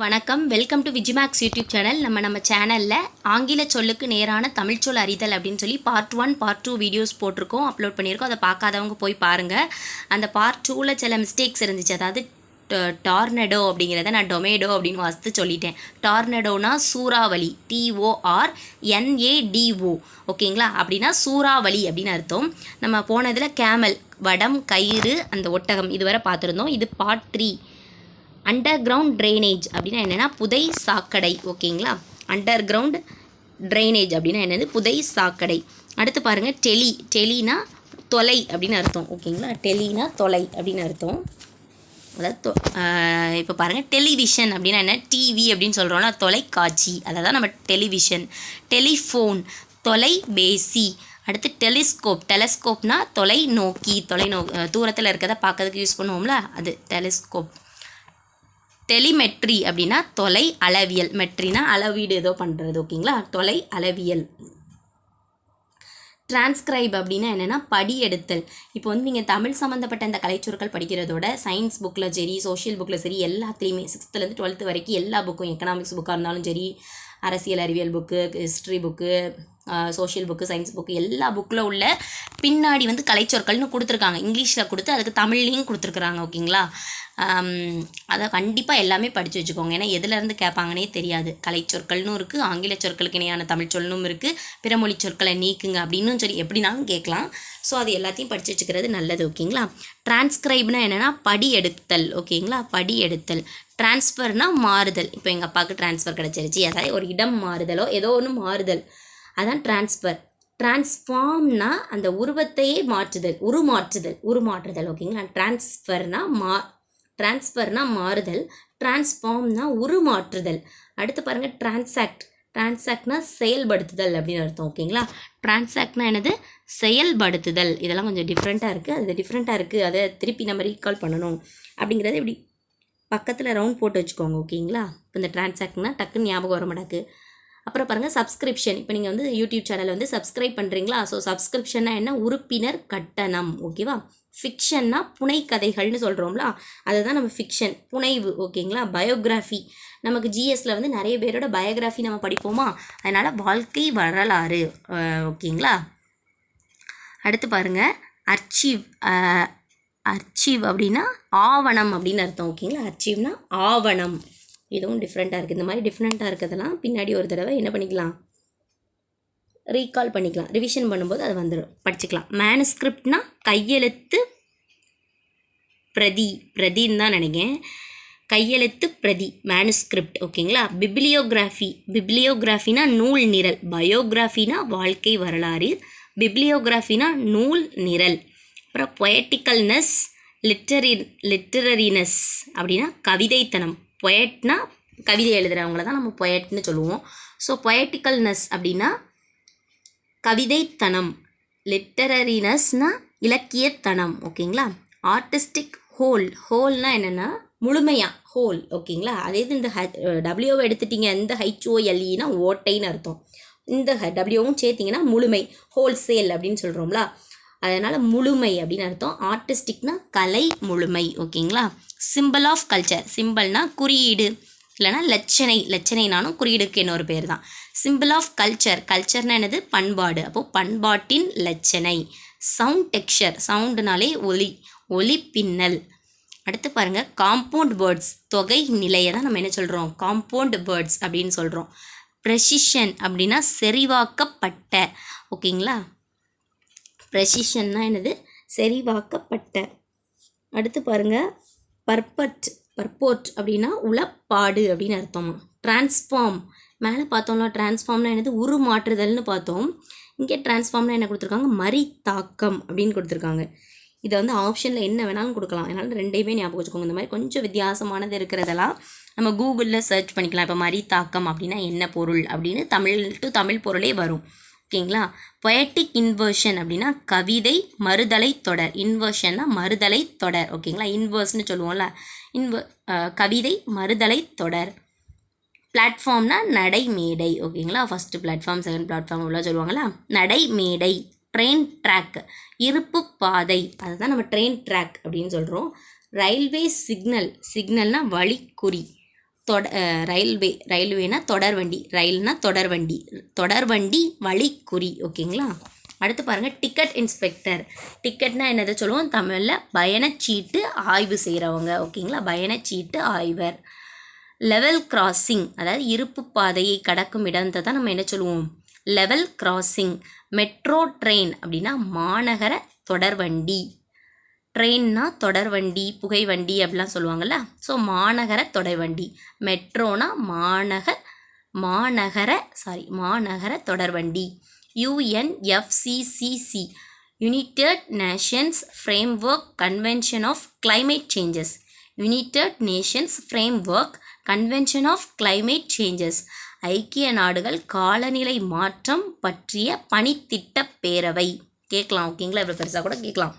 வணக்கம். Welcome to விஜிமேக்ஸ் YouTube channel. நம்ம சேனலில் ஆங்கில சொல்லுக்கு நேரான தமிழ் சொல் அறிதல் அப்படின்னு சொல்லி பார்ட் 1 பார்ட் 2 வீடியோஸ் போட்டிருக்கோம், அப்லோட் பண்ணியிருக்கோம். அதை பார்க்காதவங்க போய் பாருங்கள். அந்த பார்ட் 2ல் சில மிஸ்டேக்ஸ் இருந்துச்சு. அதாவது டார்னடோ அப்படிங்கிறத நான் டொமேடோ அப்படின்னு வாசித்து சொல்லிட்டேன். டார்னடோனா சூறாவளி, TORNADO, ஓகேங்களா? அப்படின்னா சூறாவளி அப்படின்னு அர்த்தம். நம்ம போனதில் கேமல், வடம், கயிறு, அந்த ஒட்டகம் இதுவரை பார்த்துருந்தோம். இது பார்ட் 3. அண்டர் கிரவுண்ட் ட்ரைனேஜ் அப்படின்னா என்னென்னா புதை சாக்கடை, ஓகேங்களா? அண்டர் கிரவுண்ட் ட்ரைனேஜ் அப்படின்னா என்னது? புதை சாக்கடை. அடுத்து பாருங்கள், டெலினா தொலை அப்படின்னு அர்த்தம், ஓகேங்களா? டெலினா தொலை அப்படின்னு அர்த்தம். அதாவது இப்போ பாருங்கள், டெலிவிஷன் அப்படின்னா என்ன? டிவி அப்படின்னு சொல்கிறோம்னா தொலைக்காட்சி, அதை தான் நம்ம டெலிவிஷன். டெலிஃபோன் தொலைபேசி. அடுத்து டெலிஸ்கோப்னா தொலைநோக்கி, தூரத்தில் இருக்கிறத பார்க்கறதுக்கு யூஸ் பண்ணுவோம்ல, அது டெலிஸ்கோப். டெலிமெட்ரி அப்படின்னா தொலை அளவியல். மெட்ரினா அளவீடு ஏதோ பண்ணுறது, ஓகேங்களா? தொலை அளவியல். டிரான்ஸ்கிரைப் அப்படின்னா என்னென்னா படி எடுத்தல். இப்போ வந்து நீங்கள் தமிழ் சம்மந்தப்பட்ட இந்த கலைச்சொற்கள் படிக்கிறதோட சயின்ஸ் புக்கில் சரி, சோஷியல் புக்கில் சரி, எல்லாத்துலேயுமே 6th-லேருந்து 12th வரைக்கும் எல்லா புக்கும், எக்கனாமிக்ஸ் புக்காக இருந்தாலும் சரி, அரசியல் அறிவியல் book, history book, social book, science book, எல்லா புக்கில் உள்ள பின்னாடி வந்து கலைச்சொற்கள்னு கொடுத்துருக்காங்க. இங்கிலீஷில் கொடுத்து அதுக்கு தமிழ்லையும் கொடுத்துருக்குறாங்க, ஓகேங்களா? அதை கண்டிப்பாக எல்லாமே படித்து வச்சுக்கோங்க. ஏன்னா எதுலேருந்து கேட்பாங்கன்னே தெரியாது. கலைச்சொற்கள்னு இருக்குது, ஆங்கில சொற்களுக்கு இணையான தமிழ் சொல்லும் இருக்குது, பிறமொழி சொற்களை நீக்குங்க அப்படின்னு சொல்லி எப்படினாலும் கேட்கலாம். ஸோ அது எல்லாத்தையும் படித்து வச்சுக்கிறது நல்லது, ஓகேங்களா? டிரான்ஸ்கிரைப்னா என்னென்னா படி எடுத்தல், ஓகேங்களா? படி எடுத்தல். டிரான்ஸ்ஃபர்னால் மாறுதல். இப்போ எங்கள் அப்பாவுக்கு டிரான்ஸ்ஃபர் கிடச்சிருச்சு, அதாவது ஒரு இடம் மாறுதலோ ஏதோ ஒன்று மாறுதல், அதான் டிரான்ஸ்ஃபர். டிரான்ஸ்ஃபார்ம்னா அந்த உருவத்தையே மாற்றுதல், உருமாற்றுதல், ஓகேங்களா? டிரான்ஸ்ஃபர்னா மாறுதல், டிரான்ஸ்ஃபார்ம்னா உருமாற்றுதல். அடுத்து பாருங்கள், டிரான்சாக்ட்னா செயல்படுத்துதல் அப்படின்னு அர்த்தம், ஓகேங்களா? டிரான்சாக்ட்னா என்னது? செயல்படுத்துதல். இதெல்லாம் கொஞ்சம் டிஃப்ரெண்ட்டாக இருக்குது, அதை திருப்பி நம்ம ரீகால் பண்ணணும் அப்படிங்கிறத இப்படி பக்கத்தில் ரவுண்ட் போட்டு வச்சுக்கோங்க, ஓகேங்களா? இப்போ இந்த டிரான்சாக்ட்னா டக்குன்னு ஞாபகம் வர மாட்டாக்கு. அப்புறம் பாருங்கள், சப்ஸ்கிரிப்ஷன். இப்போ நீங்கள் வந்து யூடியூப் சேனலை வந்து சப்ஸ்கிரைப் பண்ணுறீங்களா? ஸோ சப்ஸ்கிரிப்ஷன்னா என்ன? உறுப்பினர் கட்டணம், ஓகேவா? ஃபிக்ஷன்னா புனைக்கதைகள்னு சொல்கிறோம்ல, அதுதான் நம்ம ஃபிக்ஷன், புனைவு, ஓகேங்களா? பயோகிராஃபி, நமக்கு ஜிஎஸ்சில் வந்து நிறைய பேரோட பயோகிராஃபி நம்ம படிப்போமா, அதனால் வாழ்க்கை வரலாறு, ஓகேங்களா? அடுத்து பாருங்கள், அர்ச்சீவ் அப்படின்னா ஆவணம் அப்படின்னு அர்த்தம், ஓகேங்களா? அர்ச்சீவ்னா ஆவணம். இதுவும் டிஃப்ரெண்ட்டாக இருக்குது. இந்த மாதிரி டிஃப்ரெண்ட்டாக இருக்கிறதெல்லாம் பின்னாடி ஒரு தடவை என்ன பண்ணிக்கலாம்? ரீகால் பண்ணிக்கலாம். ரிவிஷன் பண்ணும்போது அது வந்துடும், படிச்சுக்கலாம். மேனுஸ்கிரிப்ட்னா கையெழுத்து பிரதின்னு தான் நினைக்கிறேன். கையெழுத்து பிரதி, மேனுஸ்கிரிப்ட், ஓகேங்களா? பிப்ளியோகிராஃபினா நூல் நிரல். பயோகிராஃபினா வாழ்க்கை வரலாறு, பிப்ளியோகிராஃபினா நூல் நிரல். அப்புறம் பொயட்டிக்கல்னஸ், லிட்டரரினஸ் அப்படின்னா கவிதைத்தனம். பொயட்னா கவிதை எழுதுகிறவங்கள தான் நம்ம பொயட்னு சொல்லுவோம். ஸோ பொயட்டிக்கல்னஸ் அப்படின்னா கவிதைத்தனம், லிட்டரரினஸ்னால் இலக்கியத்தனம், ஓகேங்களா? ஆர்டிஸ்டிக் ஹோல்னால் என்னென்னா முழுமையாக, ஹோல், ஓகேங்களா? அதே இது இந்த டபிள்யூவை எடுத்துட்டிங்க, இந்த HOLEனா ஓட்டைன்னு அர்த்தம். இந்த டபிள்யூவும் சேர்த்திங்கன்னா முழுமை, ஹோல்சேல் அப்படின்னு சொல்கிறோம்ல, அதனால் முழுமை அப்படின்னு அர்த்தம். ஆர்டிஸ்டிக்னா கலை முழுமை, ஓகேங்களா? Symbol of culture. சிம்பிள்னா குறியீடு, இல்லைனா லட்சணைனாலும் குறியீடுக்கு இன்னொரு பேர் தான். சிம்பிள் ஆஃப் கல்ச்சர்னா என்னது? பண்பாடு. அப்போது பண்பாட்டின் லட்சணை. சவுண்ட் டெக்ஸ்சர், சவுண்டுனாலே ஒலி பின்னல். அடுத்து பாருங்கள், காம்பவுண்ட் வேர்ட்ஸ், தொகை நிலையை தான் நம்ம என்ன சொல்கிறோம்? காம்பவுண்ட் வேர்ட்ஸ் அப்படின்னு சொல்கிறோம். ப்ரெசிஷன் அப்படின்னா செறிவாக்கப்பட்ட, ஓகேங்களா? ப்ரெசிஷன்னா என்னது? செறிவாக்கப்பட்ட. அடுத்து பாருங்கள், பர்போர்ட் அப்படின்னா உளப்பாடு அப்படின்னு அர்த்தமா. டிரான்ஸ்ஃபார்ம், மேலே பார்த்தோம்னா டிரான்ஸ்ஃபார்ம்னா என்னது? உருமாற்றுதல்னு பார்த்தோம். இங்கே டிரான்ஸ்ஃபார்ம்னா என்ன கொடுத்துருக்காங்க? மரித்தாக்கம் அப்படின்னு கொடுத்துருக்காங்க. இதை வந்து ஆப்ஷனில் என்ன வேணாலும் கொடுக்கலாம், அதனால் ரெண்டையுமே ஞாபகம் வச்சுக்கோங்க. இந்த மாதிரி கொஞ்சம் வித்தியாசமானது இருக்கிறதெல்லாம் நம்ம கூகுளில் சர்ச் பண்ணிக்கலாம். இப்போ மரித்தாக்கம் அப்படின்னா என்ன பொருள் அப்படின்னு தமிழ் பொருளே வரும், ஓகேங்களா? பொயட்டிக் இன்வர்ஷன் அப்படின்னா கவிதை மறுதலை தொடர். இன்வர்ஷன்னா மறுதலை தொடர், ஓகேங்களா? இன்வர்ஸ்னு சொல்லுவோம்ல, கவிதை மறுதலை தொடர். பிளாட்ஃபார்ம்னா நடைமேடை, ஓகேங்களா? ஃபஸ்ட்டு பிளாட்ஃபார்ம், செகண்ட் பிளாட்ஃபார்ம் உள்ள சொல்லுவாங்களா, நடைமேடை. ட்ரெயின் ட்ராக், இருப்பு பாதை, அதுதான் நம்ம ட்ரெயின் ட்ராக் அப்படின்னு சொல்கிறோம். ரயில்வே சிக்னல்னால் வழிக்குறி, ரயில்வேனா தொடர்வண்டி, ரயில்னா தொடர்வண்டி, தொடர்வண்டி வழிக்குறி. ஓகேங்களா. அடுத்து பாருங்கள் டிக்கெட் இன்ஸ்பெக்டர். டிக்கெட்னா என்னதை சொல்லுவோம் தமிழில்? பயணச்சீட்டு ஆய்வு செய்கிறவங்க. ஓகேங்களா, பயணச்சீட்டு ஆய்வர். லெவல் கிராசிங், அதாவது இருப்பு பாதையை கடக்கும் இடத்தை தான் நம்ம என்ன சொல்லுவோம்? Level crossing. மெட்ரோ ட்ரெயின் அப்படின்னா மாநகர தொடர்வண்டி. ட்ரெயின்னா தொடர்வண்டி, புகைவண்டி அப்படிலாம் சொல்லுவாங்கள்ல. ஸோ மாநகர தொடர்வண்டி. மெட்ரோனா மாநகர தொடர்வண்டி. UNFCCC, United Nations framework convention of climate changes. United Nations framework convention of climate changes. ஐக்கிய நாடுகள் காலநிலை மாற்றம் பற்றிய பணித்திட்ட பேரவை. கேட்கலாம். ஓகேங்களா, இவ்வளோ பெருசாக கூட கேட்கலாம்,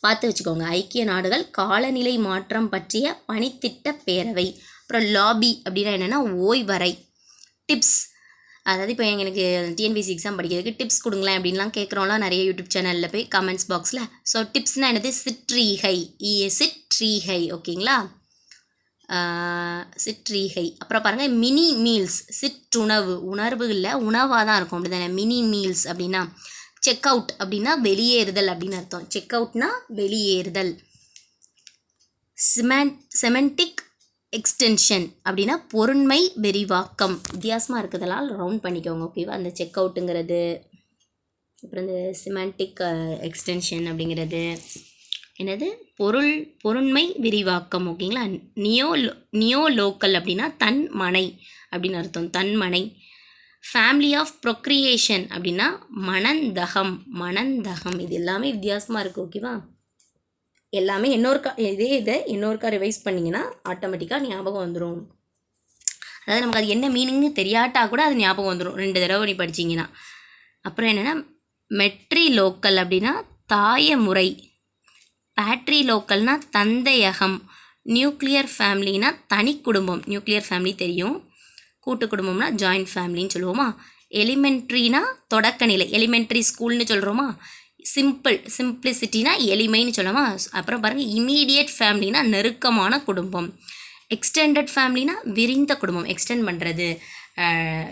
பார்த்து வச்சுக்கோங்க. ஐக்கிய நாடுகள் காலநிலை மாற்றம் பற்றிய பணித்திட்ட பேரவை. அப்புறம் லாபி அப்படின்னா என்னென்னா ஓய்வறை. டிப்ஸ், அதாவது இப்போ எனக்கு டிஎன்பிசி எக்ஸாம் படிக்கிறதுக்கு டிப்ஸ் கொடுங்களேன் அப்படின்லாம் கேட்குறோம்லாம் நிறைய யூடியூப் சேனலில் போய் கமெண்ட்ஸ் பாக்ஸில். ஸோ டிப்ஸ்னால் என்னது? சிற்றீகை. சிற்றீகை. ஓகேங்களா, சிற்றீகை. அப்புறம் பாருங்கள் மினி மீல்ஸ். சிற்றுணவு, உணர்வு இல்லை, உணவாக தான் இருக்கும், அப்படி தானே? மினி மீல்ஸ் அப்படின்னா செக் அவுட் அப்படின்னா வெளியேறுதல் அப்படின்னு அர்த்தம். செக் அவுட்னா வெளியேறுதல். செமெண்டிக் எக்ஸ்டென்ஷன் அப்படின்னா பொருண்மை விரிவாக்கம். வித்தியாசமாக இருக்கிறதெல்லாம் ரவுண்ட் பண்ணிக்கோங்க. ஓகேவா, அந்த செக் அவுட்டுங்கிறது. அப்புறம் இந்த சிமெண்டிக் எக்ஸ்டென்ஷன் அப்படிங்கிறது என்னது? பொருண்மை விரிவாக்கம். ஓகேங்களா. நியோ லோக்கல் அப்படின்னா தன்மனை அப்படின்னு அர்த்தம், தன்மனை. ஃபேமிலி ஆஃப் ப்ரொக்ரியேஷன் அப்படின்னா மணந்தகம். இது எல்லாமே வித்தியாசமாக இருக்குது. ஓகேவா, எல்லாமே இதை இன்னொருக்கா ரிவைஸ் பண்ணிங்கன்னா ஆட்டோமேட்டிக்காக ஞாபகம் வந்துடும். அதாவது நமக்கு அது என்ன மீனிங்னு தெரியாட்டா கூட அது ஞாபகம் வந்துடும் 2 தடவை நீ படிச்சிங்கன்னா. அப்புறம் என்னென்னா மெட்ரி லோக்கல் அப்படின்னா தாயமுறை. பேட்ரி லோக்கல்னா தந்தையகம். நியூக்ளியர் ஃபேமிலினா தனி குடும்பம். நியூக்ளியர் ஃபேமிலி தெரியும். கூட்டு குடும்பம்னா ஜாயிண்ட் ஃபேமிலின்னு சொல்லுவோமா. எலிமெண்ட்ரினா தொடக்கநிலை, எலிமெண்ட்ரி ஸ்கூல்னு சொல்கிறோமா. சிம்பிளிசிட்டினா எளிமைன்னு சொல்லலாமா. அப்புறம் பாருங்கள் இமீடியட் ஃபேமிலினா நெருக்கமான குடும்பம். எக்ஸ்டெண்டட் ஃபேமிலினா விரிந்த குடும்பம், எக்ஸ்டெண்ட் பண்ணுறது.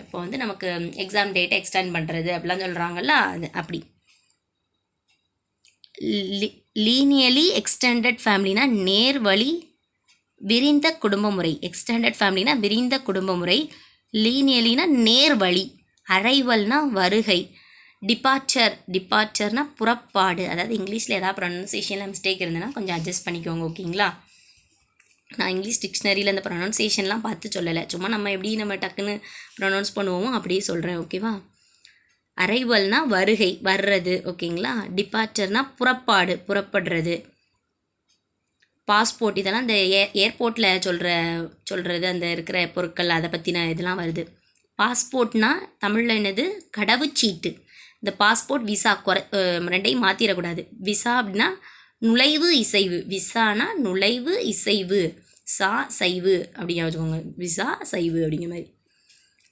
இப்போ வந்து நமக்கு எக்ஸாம் டேட்டை எக்ஸ்டெண்ட் பண்ணுறது அப்படிலாம் சொல்கிறாங்கல்ல, அது அப்படி. லீனியலி எக்ஸ்டெண்டட் ஃபேமிலினா நேர்வழி விரிந்த குடும்ப முறை. எக்ஸ்டெண்டட் ஃபேமிலினா விரிந்த குடும்ப முறை. லீனியலினா நேர்வழி. அரைவல்னா வருகை. டிபார்ச்சர்னா புறப்பாடு. அதாவது இங்கிலீஷில் ஏதாவது ப்ரொனன்சியேஷனில் மிஸ்டேக் இருந்ததுன்னா கொஞ்சம் அட்ஜஸ்ட் பண்ணிக்கோங்க. ஓகேங்களா, நான் இங்கிலீஷ் டிக்ஷனரியில் இந்த ப்ரொனன்சியேஷன்லாம் பார்த்து சொல்லலை, சும்மா நம்ம எப்படி நம்ம டக்குன்னு ப்ரொனவுன்ஸ் பண்ணுவோமோ அப்படியே சொல்கிறேன். ஓகேவா. அரைவல்னா வருகை, வர்றது. ஓகேங்களா. டிபார்ச்சர்னா புறப்பாடு, புறப்படுறது. பாஸ்போர்ட், இதெல்லாம் இந்த ஏர்போர்ட்டில் சொல்கிறது அந்த இருக்கிற பொருட்கள் அதை பற்றின இதெல்லாம் வருது. பாஸ்போர்ட்னா தமிழில் என்னது? கடவுச்சீட்டு. இந்த பாஸ்போர்ட் விசா ரெண்டையும் மாற்றிடக்கூடாது. விசா அப்படின்னா நுழைவு இசைவு. விசானா நுழைவு இசைவு. சைவு அப்படின்னு வச்சுக்கோங்க. விசா சைவு அப்படிங்கிற மாதிரி.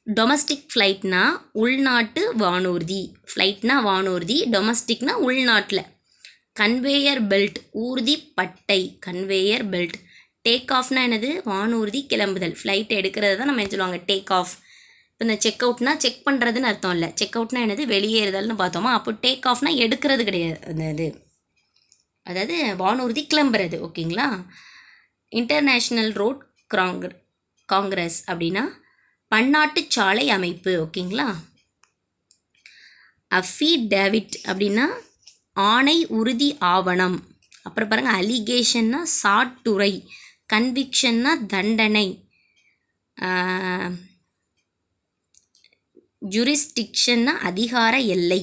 டொமஸ்டிக் ஃப்ளைட்னா உள்நாட்டு வானூர்தி. ஃப்ளைட்னா வானூர்தி, டொமஸ்டிக்னா உள்நாட்டில். கன்வேயர் பெல்ட் ஊர்தி பட்டை. Conveyor belt. டேக் ஆஃப்னா என்னது? வானூர்தி கிளம்புதல். ஃப்ளைட் எடுக்கிறது தான் நம்ம என்ன சொல்லுவாங்க? Take off. இப்போ இந்த செக் அவுட்னா செக் பண்ணுறதுன்னு அர்த்தம் இல்லை. செக் அவுட்னா என்னது? வெளியேறுதல்னு பார்த்தோமா. அப்போ டேக் ஆஃப்னா எடுக்கிறது கிடையாது அந்த இது, அதாவது வானூர்தி கிளம்புறது. ஓகேங்களா. இன்டர்நேஷ்னல் ரோட் காங்கிரஸ் அப்படின்னா பன்னாட்டு சாலை அமைப்பு. ஓகேங்களா. அஃபிடேவிட் அப்படின்னா ஆணை உறுதி ஆவணம். அப்புறம் பாருங்கள் அலிகேஷன்னா சாட்டுரை. கன்விக்ஷன்னா தண்டனை. ஜூரிஸ்டிக்ஷன்னா அதிகார எல்லை.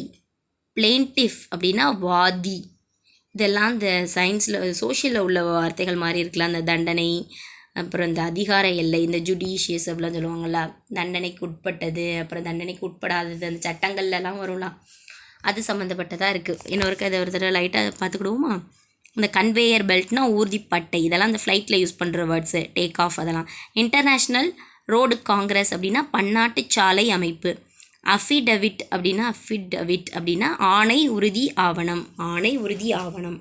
பிளேன்டிஃப் அப்படின்னா வாதி. இதெல்லாம் இந்த சயின்ஸில் சோஷியலில் உள்ள வார்த்தைகள் மாதிரி இருக்கலாம். அந்த தண்டனை, அப்புறம் இந்த அதிகார எல்லை, இந்த ஜுடிஷியஸ் அப்படிலாம் சொல்லுவாங்கள்ல, தண்டனைக்கு உட்பட்டது, அப்புறம் தண்டனைக்கு உட்படாதது, அந்த சட்டங்கள்லாம் வரும்லாம், அது சம்மந்தப்பட்டதாக இருக்குது. இன்னொருக்கு அதை ஒரு தடவை லைட்டாக பார்த்துக்கிடுவோமா. இந்த கன்வேயர் பெல்ட்னா ஊர்திப்பட்டை. இதெல்லாம் இந்த ஃப்ளைட்டில் யூஸ் பண்ணுற வேர்ட்ஸு. டேக் ஆஃப் அதெல்லாம். இன்டர்நேஷ்னல் ரோடு காங்கிரஸ் அப்படின்னா பன்னாட்டு சாலை அமைப்பு. அஃபிடவிட் அப்படின்னா ஆணை உறுதி ஆவணம். ஆணை உறுதி ஆவணம்.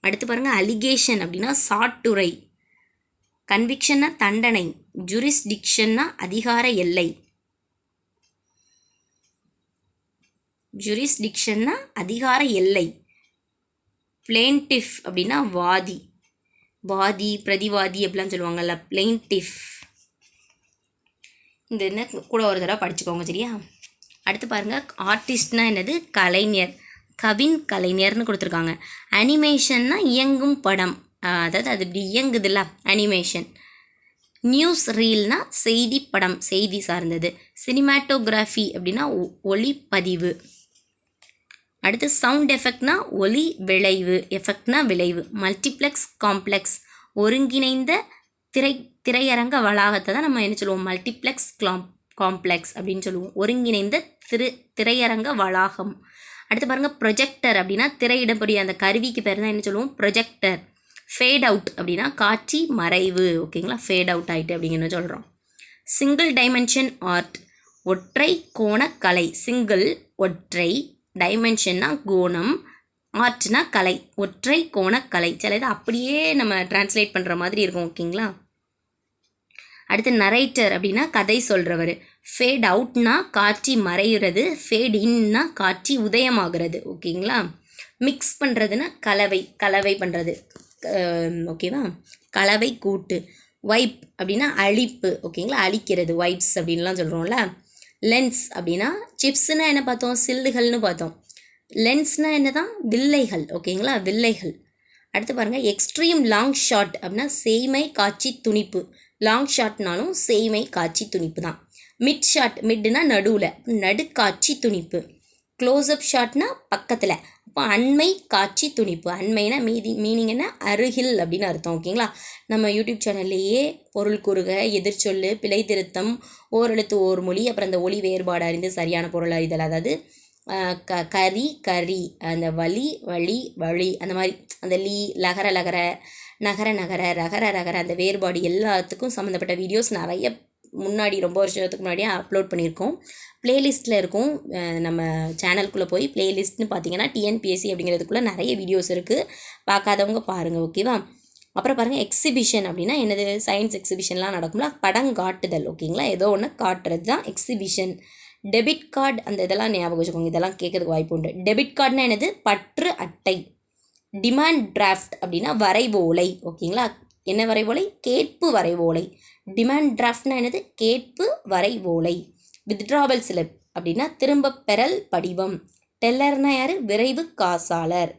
அடுத்து பாருங்கள் அலிகேஷன் அப்படின்னா சாட்டுரை. கன்விக்ஷன்னா தண்டனை, ஜூரிஸ்டிக்ஷன்னா அதிகார எல்லை, ஜூரிஸ்டிக்ஷன்னா அதிகார எல்லை. பிளேன்டிஃப் அப்படின்னா வாதி, வாதி பிரதிவாதி அப்படிலாம் சொல்லுவாங்கல்ல, பிளேன்டிஃப். இந்த என்ன கூட ஒரு தடவை படிச்சுக்கோங்க சரியா. அடுத்து பாருங்கள், ஆர்டிஸ்ட்னா என்னது, கலைஞர், கவின் கலைஞர்னு கொடுத்துருக்காங்க. அனிமேஷன்னா இயங்கும் படம், அதாவது அது இப்படி இயங்குதுல்ல அனிமேஷன். நியூஸ் ரீல்னா செய்தி படம், செய்தி சார்ந்தது. சினிமாட்டோகிராஃபி அப்படின்னா ஒளிப்பதிவு. அடுத்து சவுண்ட் எஃபெக்ட்னா ஒலி விளைவு, எஃபெக்ட்னா விளைவு. மல்டிப்ளெக்ஸ் காம்ப்ளெக்ஸ் ஒருங்கிணைந்த திரையரங்க வளாகத்தை தான் நம்ம என்ன சொல்லுவோம், மல்டிப்ளெக்ஸ் காம்ப்ளெக்ஸ் அப்படின்னு சொல்லுவோம், ஒருங்கிணைந்த திரையரங்க வளாகம். அடுத்து பாருங்கள், ப்ரொஜெக்டர் அப்படின்னா திரையிடக்கூடிய அந்த கருவிக்கு பேர் தான் என்ன சொல்லுவோம், ப்ரொஜெக்டர். ஃபேட் அவுட் அப்படின்னா காட்சி மறைவு, ஓகேங்களா, ஃபேட் அவுட் ஆகிட்டு அப்படிங்கிற சொல்கிறோம். சிங்கிள் டைமென்ஷன் ஆர்ட் ஒற்றை கோண கலை, சிங்கிள் ஒற்றை, டைமென்ஷன்னா கோணம், ஆர்ட்னா கலை, ஒற்றை கோண கலை. சில இது அப்படியே நம்ம டிரான்ஸ்லேட் பண்ணுற மாதிரி இருக்கும், ஓகேங்களா. அடுத்து நரேட்டர் அப்படின்னா கதை சொல்கிறவர். ஃபேட் அவுட்னா காட்சி மறைகிறது, ஃபேட் இன்னா காட்சி உதயமாகிறது, ஓகேங்களா. மிக்ஸ் பண்ணுறதுன்னா கலவை பண்ணுறது, ஓகேவா, கலவை கூட்டு. வைப் அப்படின்னா அழிப்பு, ஓகேங்களா, அழிக்கிறது, வைப்ஸ் அப்படின்லாம் சொல்கிறோம்ல. லென்ஸ் அப்படின்னா சிப்ஸ்னால் என்ன பார்த்தோம், சில்லுகள்னு பார்த்தோம். லென்ஸ்னால் என்ன தான், வில்லைகள், ஓகேங்களா, வில்லைகள். அடுத்து பாருங்கள், எக்ஸ்ட்ரீம் லாங் ஷாட் அப்படின்னா செய்மை காட்சி துணிப்பு, லாங் ஷாட்னாலும் செய்மை காட்சி துணிப்பு தான். மிட் ஷாட், மிட்னா நடுவில், நடுக்காட்சி துணிப்பு. க்ளோஸ்அப் ஷாட்னா பக்கத்தில், அப்போ அண்மை காட்சி துணிப்பு. அண்மைனா மீனிங் என்ன, அருகில் அப்படின்னு அர்த்தம், ஓகேங்களா. நம்ம யூடியூப் சேனல்லையே பொருள் கூறுக, எதிர்ச்சொல்லு, பிழை திருத்தம், ஓரெழுத்து ஓர் மொழி, அப்புறம் அந்த ஒலி வேறுபாடு அறிந்து சரியான பொருள் அறிதல், அதாவது கரி, அந்த வழி வழி, அந்த மாதிரி அந்த லகர நகர ரகர அந்த வேறுபாடு எல்லாத்துக்கும் சம்மந்தப்பட்ட வீடியோஸ் நிறைய முன்னாடி ரொம்ப வருஷத்துக்கு முன்னாடியே அப்லோட் பண்ணியிருக்கோம். ப்ளேலிஸ்ட்டில் இருக்கும், நம்ம சேனலுக்குள்ளே போய் ப்ளேலிஸ்ட்னு பார்த்தீங்கன்னா டிஎன்பிஎஸ்சி அப்படிங்கிறதுக்குள்ளே நிறைய வீடியோஸ் இருக்குது, பார்க்காதவங்க பாருங்கள், ஓகேவா. அப்புறம் பாருங்கள், எக்ஸிபிஷன் அப்படின்னா என்னது, சயின்ஸ் எக்ஸிபிஷன்லாம் நடக்கும்ல, படங்காட்டுதல், ஓகேங்களா, ஏதோ ஒன்று காட்டுறது தான் எக்ஸிபிஷன். டெபிட் கார்டு, அந்த இதெல்லாம் ஞாபகம் வச்சுக்கோங்க, இதெல்லாம் கேட்கறதுக்கு வாய்ப்பு உண்டு. டெபிட் கார்டுனா என்னது, பற்று அட்டை. டிமாண்ட் டிராஃப்ட் அப்படின்னா வரைவோலை, ஓகேங்களா, என்ன வரைவோலை, கேட்பு வரைவோலை. டிமாண்ட் டிராஃப்ட்னா என்னது, கேட்பு வரைவோலை. வித்ட்ராவல் ஸ்லிப் அப்படின்னா திரும்ப பெறல் படிவம். டெல்லர்னா யார், விரைவு காசாளர்.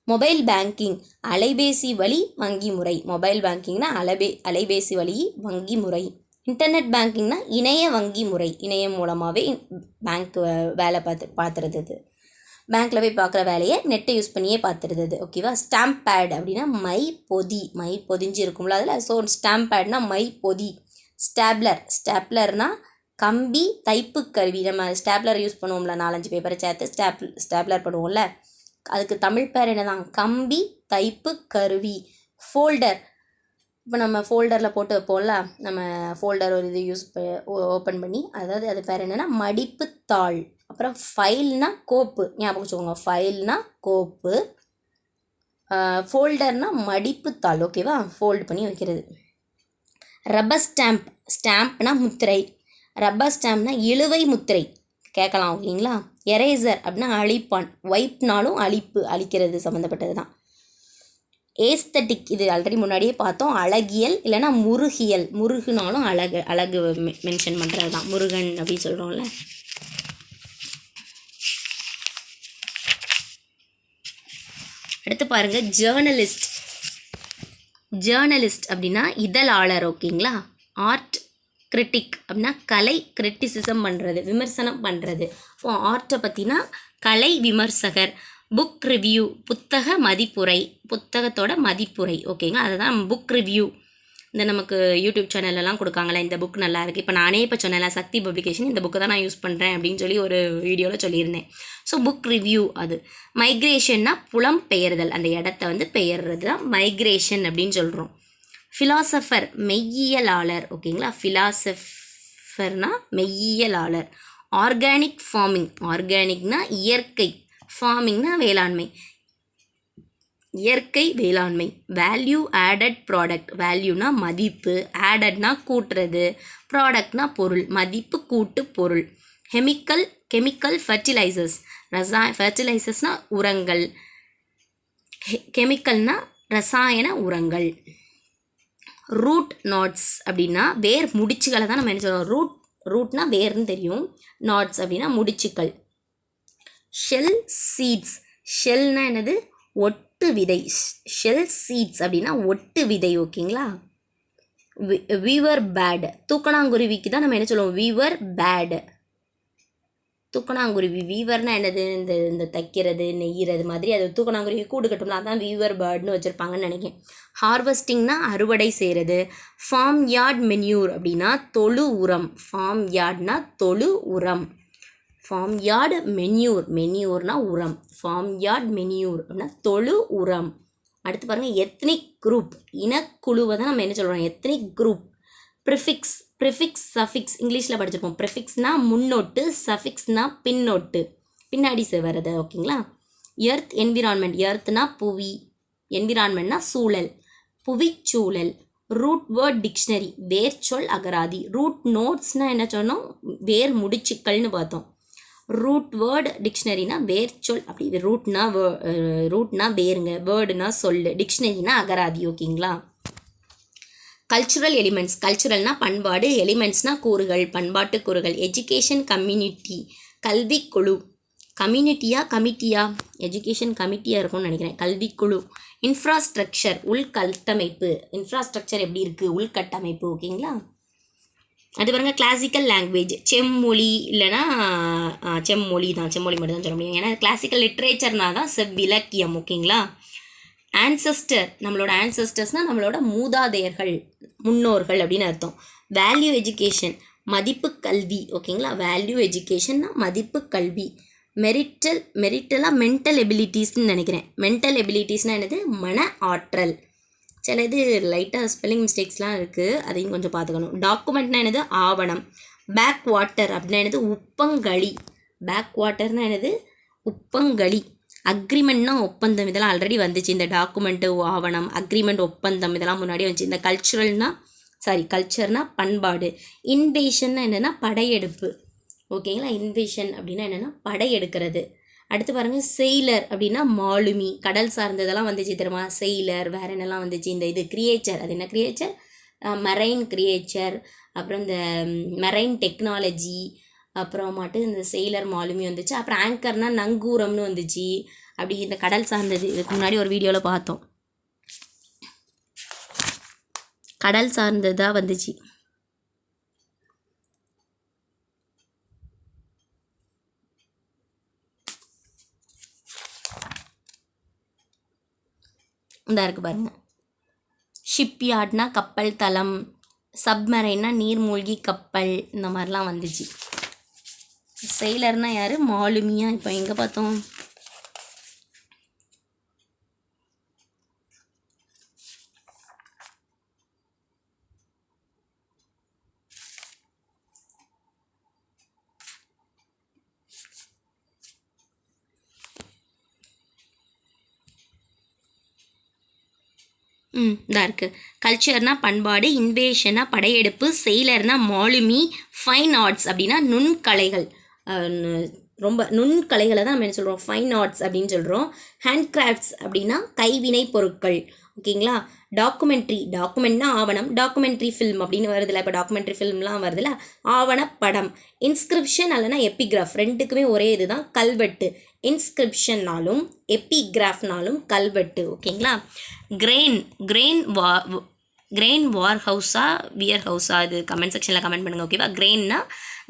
மொபைல் பேங்கிங் அலைபேசி வழி வங்கி முறை, மொபைல் பேங்கிங்னா அலைபேசி வழி வங்கி முறை. இன்டர்நெட் பேங்கிங்னா இணைய வங்கி முறை, இணையம் மூலமாகவே பேங்க் வேலை பார்த்துறது, பேங்க்கில் போய் பார்க்குற வேலையை நெட்டை யூஸ் பண்ணியே பார்த்துருது, ஓகேவா. ஸ்டாம்ப் பேட் அப்படின்னா மை பொதிஞ்சு இருக்கும்ல அதில், ஸோ ஸ்டாம்ப் பேட்னா மை பொதி. ஸ்டாப்லர்னால் கம்பி தைப்பு கருவி, நம்ம ஸ்டாப்லர் யூஸ் பண்ணுவோம்ல, 4-5 பேப்பரை சேர்த்து ஸ்டாப்லர் பண்ணுவோம்ல, அதுக்கு தமிழ் பேர் என்ன தான், கம்பி தைப்பு கருவி. ஃபோல்டர், இப்போ நம்ம ஃபோல்டரில் போட்டு வைப்போம்ல, நம்ம ஃபோல்டர் ஒரு இது ஓப்பன் பண்ணி, அதாவது அது பேர் என்னென்னா மடிப்பு தாள். அப்புறம் ஃபைல்னா கோப்பு, ஞாபகம் வச்சுக்கோங்க, ஃபைல்னா கோப்பு, ஃபோல்டர்னா மடிப்பு தாள், ஓகேவா, ஃபோல்டு பண்ணி வைக்கிறது. ரப்பர் ஸ்டாம்ப்னா முத்திரை, ரப்பர் ஸ்டாம்ப்னா இழுவை முத்திரை கேட்கலாம், ஓகேங்களா. எரேசர் அப்படின்னா அழிப்பான், வைப்னாலும் அழிக்கிறது சம்மந்தப்பட்டது தான். ஏஸ்தட்டிக், இது ஆல்ரெடி முன்னாடியே பார்த்தோம், அழகியல் இல்லைனா முருகியல், முருகுனாலும் அழகு மென்ஷன் பண்ணுறது தான், முருகன் அப்படின்னு சொல்கிறோம்ல. அடுத்து பாருங்கள், ஜேர்னலிஸ்ட் அப்படின்னா இதழாளர், ஓகேங்களா. ஆர்ட் கிரிட்டிக் அப்படின்னா கலை கிரிட்டிசிசம் பண்ணுறது, விமர்சனம் பண்ணுறது. இப்போ ஆர்ட்டை பற்றினா கலை விமர்சகர். புக் ரிவ்யூ புத்தக மதிப்புரை, புத்தகத்தோட மதிப்புரை, ஓகேங்களா, அதுதான் புக் ரிவ்யூ. இந்த நமக்கு யூடியூப் சேனல்லலாம் கொடுக்காங்களே, இந்த புக் நல்லா இருக்குது, இப்போ நானே இப்போ சொன்னேன் சக்தி பப்ளிகேஷன், இந்த புக்கை தான் நான் யூஸ் பண்ணுறேன் அப்படின்னு சொல்லி ஒரு வீடியோவில் சொல்லியிருந்தேன். ஸோ புக் ரிவ்யூ அது. மைக்ரேஷன்னா புலம் பெயர்தல், அந்த இடத்த வந்து பெயர்றது தான் மைக்ரேஷன் அப்படின்னு சொல்கிறோம். ஃபிலாசபர் மெய்யியலாளர், ஓகேங்களா, ஃபிலாசபர்னா மெய்யியலாளர். ஆர்கானிக் ஃபார்மிங், ஆர்கானிக்னா இயற்கை, ஃபார்மிங்னா வேளாண்மை. இயற்கை வேளாண்மை. Value added product. வேல்யூனா மதிப்பு, ஆடட்னா கூட்டுறது, ப்ராடக்ட்னா பொருள், மதிப்பு கூட்டு பொருள். Chemical fertilisers. ஃபர்டிலைசர்ஸ்னா உரங்கள், கெமிக்கல்னா ரசாயன உரங்கள். ரூட் நாட்ஸ் அப்படின்னா வேர் முடிச்சுகளை தான் நம்ம என்ன சொல்கிறோம். ரூட்னா வேர்னு தெரியும், நாட்ஸ் அப்படின்னா முடிச்சுக்கள். Shell seeds. ஷெல்னா என்னது, ஒட்டு விதை. ஷெல் சீட்ஸ் அப்படின்னா ஒட்டு விதை. ஓகேங்களா. Viewer bad. தூக்கணாங்குருவிக்கு தான் நம்ம என்ன சொல்லுவோம், வீவர் பேட். தூக்கணாங்குருவி. வீவர்னா என்னது, இந்த தைக்கிறது நெய்கிறது மாதிரி, அது தூக்கணாங்குருவி கூடு கட்டும்ல, அதான் வீவர் பேர்ட்னு வச்சுருப்பாங்கன்னு நினைக்கிறேன். ஹார்வெஸ்டிங்னா அறுவடை செய்கிறது. ஃபார்ம் யார்ட் மென்யூர் அப்படின்னா தொழு உரம். ஃபார்ம் யார்ட்னா தொழு உரம். Form yard manure. மென்யூர்னா உரம். ஃபார்ம் யார்ட் மென்யூர் அப்படின்னா தொழு உரம். அடுத்து பாருங்கள், எத்னிக் குரூப். இனக்குழுவை தான் நம்ம என்ன சொல்கிறோம், ethnic group. Prefix. Prefix suffix இங்கிலீஷில் படிச்சிருப்போம். ப்ரிஃபிக்ஸ்னால் முன்னோட்டு, சஃபிக்ஸ்னால் பின்னோட்டு, பின்னாடி வர்றது. ஓகேங்களா. Earth environment. எர்த்னா புவி, என்விரான்மெண்ட்னா சூழல், புவிச்சூழல். Root word dictionary. வேர் சொல் அகராதி. ரூட் நோட்ஸ்னால் என்ன சொன்னோம், வேர் முடிச்சுக்கள்னு பார்த்தோம். ரூட் வேர்டு டிக்ஷனரினா வேர் சொல். அப்படி ரூட்னா வேருங்க, வேர்டுனா சொல், டிக்ஷனரினா அகராதி. ஓகேங்களா. Cultural elements. கல்ச்சுரல்னா பண்பாடு, எலிமெண்ட்ஸ்னா கூறுகள், பண்பாட்டு கூறுகள். Education community. கல்விக்குழு. கமிட்டியா, எஜுகேஷன் கமிட்டியாக இருக்கும்னு நினைக்கிறேன். கல்விக்குழு. இன்ஃப்ராஸ்ட்ரக்சர், உள்கட்டமைப்பு. இன்ஃப்ராஸ்ட்ரக்சர் எப்படி இருக்குது, உள்கட்டமைப்பு. ஓகேங்களா. அது பாருங்கள், கிளாசிக்கல் லாங்குவேஜ். செம்மொழி இல்லைனா செம்மொழி மட்டும் தான் சொல்ல முடியும், ஏன்னா கிளாசிக்கல் லிட்ரேச்சர்னால் தான் செவ்விலக்கியம். ஓகேங்களா. ஆன்சஸ்டர். நம்மளோட ஆன்சஸ்டர்ஸ்னால் நம்மளோட மூதாதையர்கள், முன்னோர்கள் அப்படின்னு அர்த்தம். வேல்யூ எஜுகேஷன், மதிப்பு கல்வி. ஓகேங்களா. வேல்யூ எஜுகேஷன்னா மதிப்பு கல்வி. மெரிட்டலாக மென்டல் எபிலிட்டிஸ்ன்னு நினைக்கிறேன். மென்டல் எபிலிட்டிஸ்னால் என்னது, மன ஆற்றல். சில இது லைட்டாக ஸ்பெல்லிங் மிஸ்டேக்ஸ்லாம் இருக்குது, அதையும் கொஞ்சம் பார்த்துக்கணும். டாக்குமெண்ட்னா என்னது, ஆவணம். பேக் வாட்டர் அப்படின்னா என்னது, உப்பங்களி. பேக் வாட்டர்னா என்னது, உப்பங்களி. அக்ரிமெண்ட்னா ஒப்பந்தம். இதெல்லாம் ஆல்ரெடி வந்துச்சு. இந்த டாக்குமெண்ட்டு, ஆவணம், அக்ரிமெண்ட், ஒப்பந்தம் இதெல்லாம் முன்னாடியே வந்துச்சு. இந்த கல்ச்சர்னா பண்பாடு. இன்வேஷன்னா என்னென்னா படையெடுப்பு. ஓகேங்களா. இன்வேஷன் அப்படின்னா என்னென்னா படையெடுக்கிறது. அடுத்து பாருங்கள், செயிலர் அப்படின்னா மாலுமி. கடல் சார்ந்ததெல்லாம் வந்துச்சு தெரியுமா, செயிலர். வேறு என்னெல்லாம் வந்துச்சு, இந்த இது கிரியேச்சர். அது என்ன கிரியேச்சர், மெரைன் கிரியேச்சர். அப்புறம் இந்த மெரைன் டெக்னாலஜி, அப்புறமாட்டு இந்த செயிலர், மாலுமி வந்துச்சு. அப்புறம் ஆங்கர்னால் நங்கூரம்னு வந்துச்சு. அப்படி இந்த கடல் சார்ந்தது இதுக்கு முன்னாடி ஒரு வீடியோவில் பார்த்தோம். கடல் சார்ந்ததாக வந்துச்சு. இந்த இருக்குது பாருங்கள். ஷிப்யார்ட்னா கப்பல் தளம், சப்மரைன்னா நீர்மூழ்கி கப்பல், இந்த மாதிரிலாம் வந்துச்சு. செயிலர்னால் யார், மாலுமியா. இப்போ எங்கே பார்த்தோம், இதாக இருக்குது. கல்ச்சர்னா பண்பாடு, இன்வேஷனா படையெடுப்பு, செயிலர்னா மாலுமி, ஃபைன் ஆர்ட்ஸ் அப்படின்னா நுண்கலைகள். ரொம்ப நுண்கலைகளை தான் நம்ம என்ன சொல்கிறோம், ஃபைன் ஆர்ட்ஸ் அப்படின்னு சொல்கிறோம். ஹேண்ட்கிராஃப்ட்ஸ் அப்படின்னா கைவினை பொருட்கள். ஓகேங்களா. டாக்குமெண்ட்னா ஆவணம். டாக்குமெண்ட்ரி ஃபில்ம் அப்படின்னு வருதுல்ல, இப்போ டாக்குமெண்ட்ரி ஃபில்ம்லாம் வருதுல்ல, ஆவணப்படம். இன்ஸ்கிரிப்ஷன் அல்லனா எப்பிகிராஃப், ரெண்டுக்குமே ஒரே இதுதான், கல்வெட்டு. இன்ஸ்கிரிப்ஷன்னாலும் எப்பிகிராஃப்னாலும் கல்வெட்டு. ஓகேங்களா. கிரெயின் வார் ஹவுஸா வியர் ஹவுஸா, இது கமெண்ட் செக்ஷனில் கமெண்ட் பண்ணுங்கள். ஓகேவா. கிரெயின்னா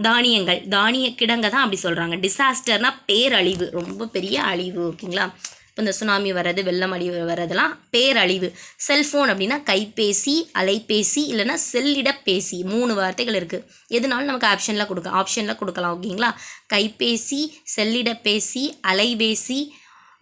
தானியங்கள், தானிய கிடங்க தான் அப்படி சொல்கிறாங்க. டிசாஸ்டர்னா பேரழிவு, ரொம்ப பெரிய அழிவு. ஓகேங்களா. இப்போ இந்த சுனாமி வர்றது, வெள்ளம் அழிவு வர்றதெல்லாம் பேரழிவு. செல்ஃபோன் அப்படின்னா கைபேசி, அலைபேசி இல்லைன்னா செல்லிடப்பேசி. 3 வார்த்தைகள் இருக்குது. எதுனாலும் நமக்கு ஆப்ஷனில் கொடுக்கலாம். ஓகேங்களா. கைபேசி, செல்லிடப்பேசி, அலைபேசி,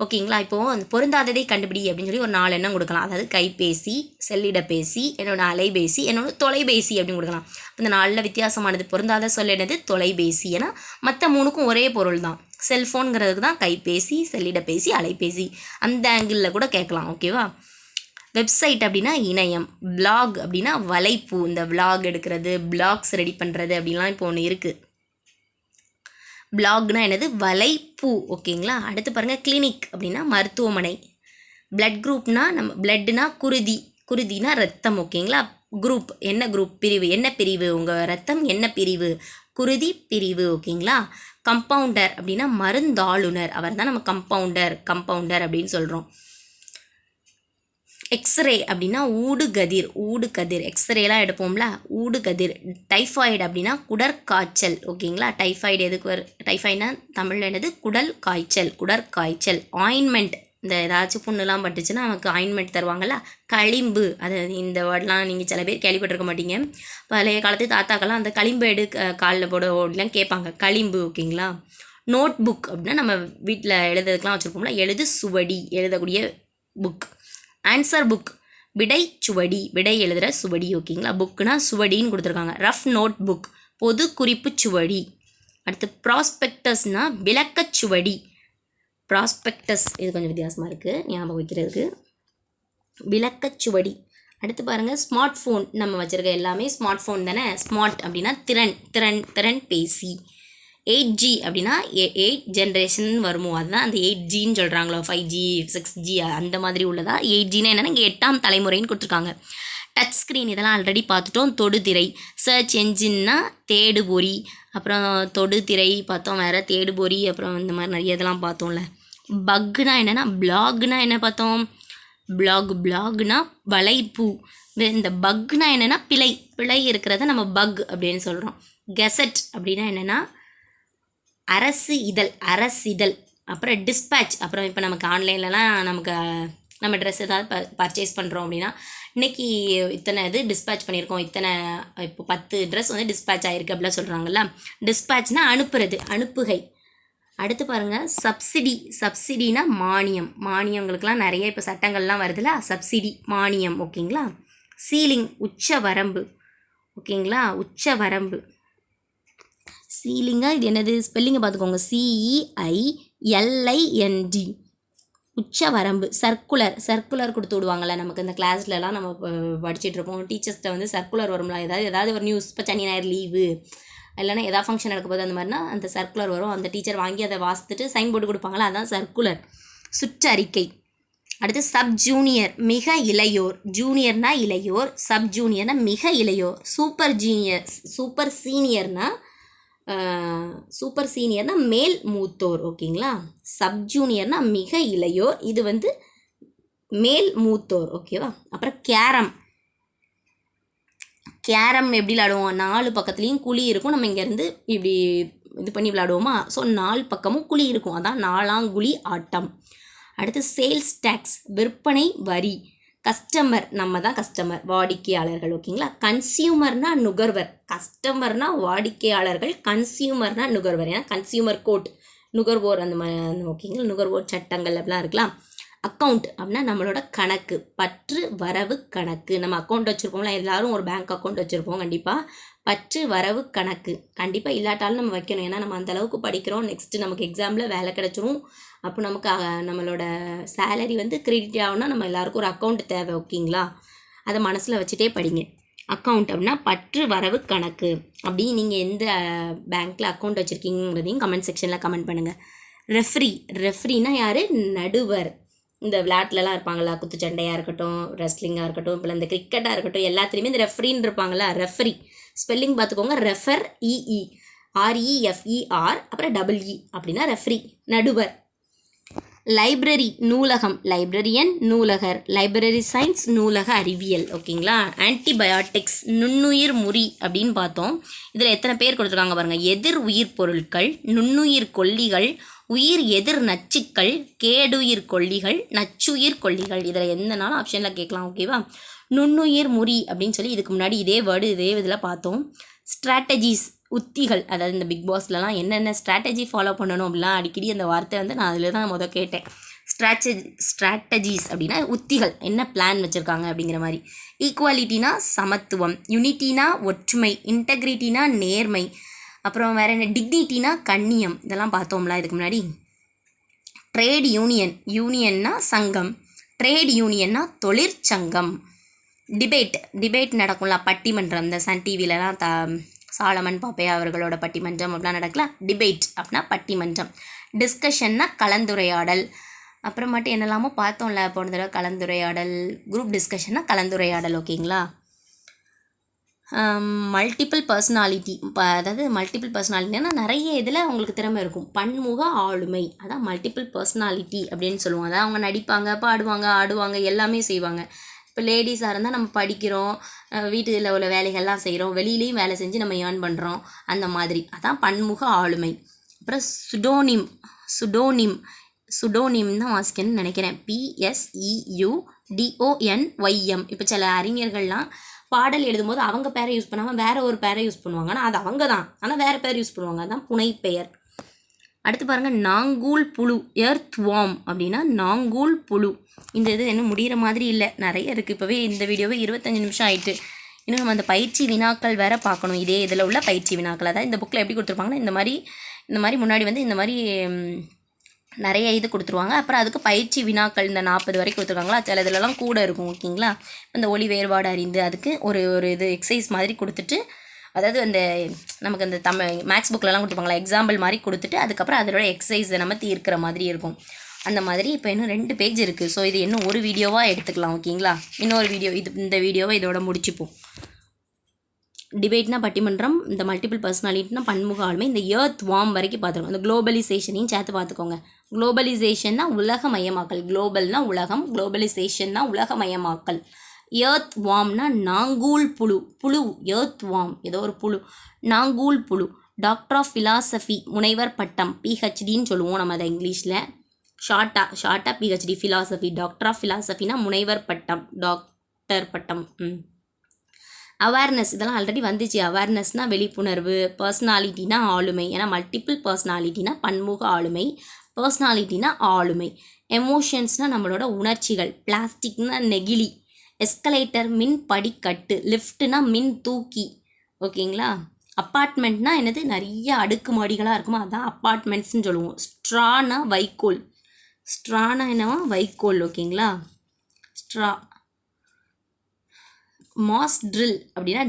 ஓகேங்களா. இப்போது அந்த பொருந்தாததை கண்டுபிடி அப்படின்னு சொல்லி ஒரு 4 எண்ணம் கொடுக்கலாம். அதாவது கைபேசி, செல்லிடப்பேசி, என்னோட அலைபேசி, என்னோட தொலைபேசி அப்படின்னு கொடுக்கலாம். இந்த 4ல் வித்தியாசமானது பொருந்தாத சொல் என்னது? தொலைபேசி. ஏன்னா மற்ற 3க்கும் ஒரே பொருள் தான். செல்ஃபோனுங்கிறதுக்கு தான் கைபேசி, செல்லிடப்பேசி, அலைபேசி. அந்த ஆங்கிளில் கூட கேட்கலாம். ஓகேவா. வெப்சைட் அப்படின்னா இணையம், பிளாக் அப்படின்னா வலைப்பூ, இந்த விளாக் எடுக்கிறது, பிளாக்ஸ் ரெடி பண்ணுறது அப்படின்லாம் இப்போ ஒன்று இருக்குது. பிளாக்னா என்னது? வலைப்பூ. ஓகேங்களா. அடுத்து பாருங்கள், கிளினிக் அப்படின்னா மருத்துவமனை. பிளட் குரூப்னா நம்ம பிளட்னா குருதி, குருதினா ரத்தம். ஓகேங்களா. குரூப் என்ன குரூப்? பிரிவு. என்ன பிரிவு? உங்கள் ரத்தம் என்ன பிரிவு? குருதி பிரிவு. ஓகேங்களா. கம்பவுண்டர் அப்படின்னா மருந்தாளுநர், அவர் தான் நம்ம கம்பவுண்டர் அப்படின்னு சொல்கிறோம். எக்ஸ்ரே அப்படின்னா ஊடுகதிர். எக்ஸ்ரேலாம் எடுப்போம்ல, ஊடுகதிர். டைஃபாய்டு அப்படின்னா குடற்காய்ச்சல். ஓகேங்களா. டைஃபாய்டு எதுக்கு டைஃபாய்டுனா தமிழில் என்னது? குடற்காய்ச்சல். ஆயின்மெண்ட், இந்த ஏதாச்சும் புண்ணுலாம் பட்டுச்சுன்னா நமக்கு ஆயின்மெண்ட் தருவாங்கள்ல. களிம்பு, அது இந்த வேர்டெலாம் நீங்கள் சில பேர் கேள்விப்பட்டிருக்க மாட்டீங்க. பழைய காலத்து தாத்தாக்கெல்லாம் அந்த களிம்பு எடு காலில் போட ஓடலாம் கேட்பாங்க, களிம்பு. ஓகேங்களா. நோட் புக் அப்படின்னா நம்ம வீட்டில் எழுதுறதுக்கெலாம் வச்சுருப்போம்ல, எழுது சுவடி, எழுதக்கூடிய புக். ஆன்சர் புக், விடை சுவடி, விடை எழுதுகிற சுவடி. ஓகேங்களா. புக்குனா சுவடின்னு கொடுத்துருக்காங்க. ரஃப் நோட் புக், பொது குறிப்பு சுவடி. அடுத்து ப்ராஸ்பெக்டஸ்னால் விளக்கச்சுவடி. ப்ராஸ்பெக்டஸ் இது கொஞ்சம் வித்தியாசமாக இருக்குது ஞாபகம் வைக்கிறதுக்கு. விளக்கச்சுவடி. அடுத்து பாருங்கள், ஸ்மார்ட் ஃபோன். நம்ம வச்சுருக்க எல்லாமே ஸ்மார்ட் ஃபோன் தானே. ஸ்மார்ட் அப்படின்னா திறன் பேசி. 8G அப்படின்னா 8 ஜென்ரேஷன் வருமோ, அதுதான் அந்த 8Gன்னு சொல்கிறாங்களோ. 5G 6G அந்த மாதிரி உள்ளதா. 8Gன்னா என்னென்னா இங்கே 8ஆம் தலைமுறைன்னு கொடுத்துருக்காங்க. டச் ஸ்க்ரீன் இதெல்லாம் ஆல்ரெடி பார்த்துட்டோம். தொடுதிரை. சர்ச் என்ஜின்னா தேடுபொறி. அப்புறம் தொடுதிரை பார்த்தோம், வேறு தேடுபொறி, அப்புறம் இந்த மாதிரி நிறைய இதெல்லாம் பார்த்தோம்ல. பக்குனா என்னென்னா பிளாக்னா என்ன பார்த்தோம்? பிளாக்னா வலைப்பூ. இந்த பக்னா என்னென்னா பிழை இருக்கிறத நம்ம பக் அப்படின்னு சொல்கிறோம். கெசட் அப்படின்னா என்னென்னா அரசிதழ். அப்புறம் டிஸ்பேட்ச். அப்புறம் இப்போ நமக்கு ஆன்லைன்லலாம் நம்ம ட்ரெஸ் ஏதாவது பர்ச்சேஸ் பண்ணுறோம் அப்படின்னா, இன்றைக்கி இத்தனை இது டிஸ்பேட்ச் பண்ணியிருக்கோம், இப்போ 10 ட்ரெஸ் வந்து டிஸ்பேட்ச் ஆகிருக்கு அப்படிலாம் சொல்கிறாங்கல்ல. டிஸ்பேட்ச்னா அனுப்புகை. அடுத்து பாருங்கள், சப்சிடினா மானியங்களுக்கெலாம் நிறைய இப்போ சட்டங்கள்லாம் வருதுல்ல, சப்சிடி மானியம். ஓகேங்களா. சீலிங் உச்சவரம்பு. ஓகேங்களா. உச்சவரம்பு. சீலிங்காக இது என்னது? ஸ்பெல்லிங்கை பார்த்துக்கோங்க. CEILIND. உச்சவரம்பு. சர்க்குலர் கொடுத்து விடுவாங்கள்ல நமக்கு இந்த கிளாஸ்லலாம் நம்ம படிச்சுட்டு இருப்போம். டீச்சர்ஸ்கிட்ட வந்து சர்க்குலர் வரும்ல, ஏதாவது ஒரு நியூஸ், இப்போ சனி ஞாயிறு லீவு இல்லைன்னா ஏதாவது ஃபங்க்ஷன் நடக்கும்போது அந்த மாதிரினா அந்த சர்க்குலர் வரும். அந்த டீச்சர் வாங்கி அதை வாசித்துட்டு சைன் போட்டு கொடுப்பாங்களா, அதான் சர்க்குலர். சுற்றறிக்கை. அடுத்து சப் ஜூனியர், மிக இளையோர். ஜூனியர்னா இளையோர், சப் ஜூனியர்னா மிக இளையோர். சூப்பர் சீனியர்னா மேல் மூத்தோர். ஓகேங்களா. சப் ஜூனியர்னா மிக இளையோர், இது வந்து மேல் மூத்தோர். ஓகேவா. அப்புறம் கேரம் எப்படி விளாடுவோம்? 4 பக்கத்துலேயும் குழி இருக்கும். நம்ம இங்கேருந்து இப்படி இது பண்ணி விளாடுவோமா? ஸோ 4 பக்கமும் குழி இருக்கும், அதான் 4ஆங்குழி ஆட்டம். அடுத்து சேல்ஸ் டேக்ஸ், விற்பனை வரி. கஸ்டமர், நம்ம தான் கஸ்டமர், வாடிக்கையாளர்கள். ஓகேங்களா. கன்சியூமர்னா நுகர்வர். கஸ்டமர்னா வாடிக்கையாளர்கள், கன்சியூமர்னா நுகர்வர். ஏன்னா கன்சியூமர் கோர்ட், நுகர்வோர் அந்த மாதிரி. ஓகேங்களா. நுகர்வோர் சட்டங்கள் அப்படிலாம் இருக்கலாம். அக்கௌண்ட் அப்படின்னா நம்மளோட கணக்கு, பற்று வரவு கணக்கு. நம்ம அக்கௌண்ட் வச்சுருப்போம்ல, எல்லோரும் ஒரு பேங்க் அக்கௌண்ட் வச்சுருப்போம் கண்டிப்பாக. பற்று வரவு கணக்கு கண்டிப்பாக இல்லாட்டாலும் நம்ம வைக்கணும். ஏன்னா நம்ம அந்தளவுக்கு படிக்கிறோம். நெக்ஸ்ட்டு நமக்கு எக்ஸாமில் வேலை கிடச்சிரும். அப்போ நமக்கு நம்மளோட சேலரி வந்து கிரெடிட் ஆகும்னா நம்ம எல்லாருக்கும் ஒரு அக்கௌண்ட் தேவை. ஓகேங்களா. அதை மனசில் வச்சுட்டே படிங்க. அக்கௌண்ட் அப்படின்னா பற்று வரவு கணக்கு. அப்படி நீங்கள் எந்த பேங்க்கில் அக்கௌண்ட் வச்சுருக்கீங்கிறதையும் கமெண்ட் செக்ஷனில் கமெண்ட் பண்ணுங்கள். ரெஃப்ரினா யார்? நடுவர். இந்த விளையாட்டுலலாம் இருப்பாங்களா, குத்துச்சண்டையாக இருக்கட்டும், ரெஸ்லிங்காக இருக்கட்டும், இப்போ இந்த கிரிக்கெட்டாக இருக்கட்டும், எல்லாத்துலேயுமே இந்த ரெஃப்ரின்னு இருப்பாங்களா. ரெஃப்ரி ஸ்பெல்லிங் பார்த்துக்கோங்க. REFER அப்புறம் EE அப்படின்னா ரெஃப்ரி, நடுவர். லைப்ரரி, நூலகம். லைப்ரரியன், நூலகர். லைப்ரரி சயின்ஸ், நூலக அறிவியல். ஓகேங்களா. ஆன்டிபயாட்டிக்ஸ், நுண்ணுயிர் முறி அப்படின்னு பார்த்தோம். இதில் எத்தனை பேர் கொடுத்துருக்காங்க பாருங்கள். எதிர் உயிர் பொருட்கள், நுண்ணுயிர் கொல்லிகள், உயிர் எதிர் நச்சுக்கள், கேடுயிர் கொல்லிகள், நச்சுயிர் கொல்லிகள். இதில் எந்தனாலும் ஆப்ஷனில் கேட்கலாம். ஓகேவா. நுண்ணுயிர் முறி அப்படின்னு சொல்லி இதுக்கு முன்னாடி இதே இதில் பார்த்தோம். ஸ்ட்ராட்டஜிஸ், உத்திகள். அதாவது இந்த பிக் பாஸ்லலாம் என்னென்ன ஸ்ட்ராட்டஜி ஃபாலோ பண்ணணும் அப்படிலாம் அடிக்கடி அந்த வார்த்தை வந்து நான் அதில் தான் கேட்டேன். ஸ்ட்ராட்டஜிஸ் அப்படின்னா உத்திகள், என்ன பிளான் வச்சுருக்காங்க அப்படிங்கிற மாதிரி. ஈக்குவாலிட்டினா சமத்துவம், யூனிட்டினா ஒற்றுமை, இன்டெகிரிட்டினா நேர்மை, அப்புறம் வேறு என்ன, டிக்னிட்டினா கண்ணியம், இதெல்லாம் பார்த்தோம்ல இதுக்கு முன்னாடி. ட்ரேட் யூனியன்னா சங்கம், ட்ரேட் யூனியன்னா தொழிற்சங்கம். டிபேட் நடக்கும்ல, பட்டிமன்றம், இந்த சன் டிவிலலாம் சாலமன் பாப்பையா அவர்களோட பட்டிமன்றம் அப்படிலாம் நடக்கலாம். டிபேட் அப்படின்னா பட்டிமன்றம். டிஸ்கஷன்னா கலந்துரையாடல். அப்புறமாட்டு என்னெல்லாமோ பார்த்தோம்ல போன தடவை, கலந்துரையாடல். குரூப் டிஸ்கஷன்னா கலந்துரையாடல். ஓகேங்களா. மல்டிபிள் பர்சனாலிட்டி, அதாவது மல்டிபிள் பர்சனாலிட்டினா நிறைய இதில் அவங்களுக்கு திறமை இருக்கும். பன்முக ஆளுமை, அதான் மல்டிபிள் பர்சனாலிட்டி அப்படின்னு சொல்லுவாங்க. அதான் அவங்க நடிப்பாங்க, பாடுவாங்க, ஆடுவாங்க, எல்லாமே செய்வாங்க. இப்போ லேடிஸாக இருந்தால் நம்ம படிக்கிறோம், வீட்டில் உள்ள வேலைகள்லாம் செய்கிறோம், வெளியிலையும் வேலை செஞ்சு நம்ம ஏர்ன் பண்ணுறோம், அந்த மாதிரி. அதான் பன்முக ஆளுமை. அப்புறம் சுடோனிம் தான் வாசிக்கணும்னு நினைக்கிறேன். PSEUDONYM. இப்போ சில அறிஞர்கள்லாம் பாடல் எழுதும்போது அவங்க பேரை யூஸ் பண்ணாமல் வேறு ஒரு பேரை யூஸ் பண்ணுவாங்க. ஆனால் அது அவங்க தான், ஆனால் வேறு பேர் யூஸ் பண்ணுவாங்க. அதுதான் புனைப்பெயர். அடுத்து பாருங்கள், நாங்கூல் புழு, எர்த் வார்ம் அப்படின்னா நாங்கூல் புழு. இந்த இது இன்னும் முடிகிற மாதிரி இல்லை, நிறைய இருக்குது. இப்போவே இந்த வீடியோவே 25 நிமிஷம் ஆயிட்டு. இன்னும் நம்ம அந்த பயிற்சி வினாக்கள் வேறு பார்க்கணும். இதே இதில் உள்ள பயிற்சி வினாக்கள், அதாவது இந்த புக்கில் எப்படி கொடுத்துருப்பாங்கன்னா இந்த மாதிரி முன்னாடி வந்து இந்த மாதிரி நிறைய இது கொடுத்துருவாங்க. அப்புறம் அதுக்கு பயிற்சி வினாக்கள் இந்த 40 வரைக்கும் கொடுத்துருக்காங்களா, சில இதிலலாம் கூட இருக்கும். ஓகேங்களா. இந்த ஒளி வேறுபாடு அறிந்து அதுக்கு ஒரு இது எக்ஸசைஸ் மாதிரி கொடுத்துட்டு, அதாவது அந்த நமக்கு அந்த மேக்ஸ் புக்கிலலாம் கொடுத்துருப்பாங்களா, எக்ஸாம்பிள் மாதிரி கொடுத்துட்டு அதுக்கப்புறம் அதோட எக்ஸசைஸை நம்ம தீர்க்கிற மாதிரி இருக்கும். அந்த மாதிரி இப்போ இன்னும் 2 பேஜ் இருக்குது. ஸோ இது இன்னும் ஒரு வீடியோவாக எடுத்துக்கலாம். ஓகேங்களா. இன்னொரு வீடியோ, இந்த வீடியோவை இதோட முடிச்சுப்போம். டிபேட்னா பட்டிமன்றம், இந்த மல்டிபிள் பர்சனாலிட்டினா பன்முக ஆளுமை, இந்த எர்த் வார்ம் வரைக்கும் பார்த்துருக்கோம். இந்த குளோபலைசேஷனையும் சேர்த்து பார்த்துக்கோங்க. குளோபலைசேஷன்னா உலகமயமாக்கல், குளோபல்னா உலகம், குளோபலைசேஷன்னா உலகமயமாக்கல். எர்த் வார்ம்னா நாங்கூல் புழு, எர்த் வார்ம் ஏதோ ஒரு புழு, நாங்கூல் புழு. டாக்டர் ஆஃப் ஃபிலாசபி, முனைவர் பட்டம், PhDன்னு சொல்லுவோம் நம்ம அதை இங்கிலீஷில். ஷார்ட்டாக PhD, ஃபிலாசபி. டாக்டர் ஆஃப் ஃபிலாசபினா முனைவர் பட்டம், டாக்டர் பட்டம். அவேர்னஸ், இதெல்லாம் ஆல்ரெடி வந்துச்சு. அவேர்னஸ்னால் விழிப்புணர்வு, பர்சனாலிட்டினா ஆளுமை, ஏன்னா மல்டிபிள் பர்சனாலிட்டினா பன்முக ஆளுமை, பர்சனாலிட்டினா ஆளுமை. எமோஷன்ஸ்னால் நம்மளோட உணர்ச்சிகள். பிளாஸ்டிக்னா நெகிழி. எஸ்கலேட்டர் மின் படிக்கட்டு, லிஃப்ட்னா மின் தூக்கி. ஓகேங்களா. அப்பார்ட்மெண்ட்னா என்னது, நிறைய அடுக்குமாடிகளாக இருக்குமா, அதான் அப்பார்ட்மெண்ட்ஸ்ன்னு சொல்லுவோம். ஸ்ட்ரானா வைக்கோல், ஸ்ட்ரானா என்னவா வைக்கோல். ஓகேங்களா. ஸ்ட்ரா. மாஸ் ட்ரில் அப்படின்னா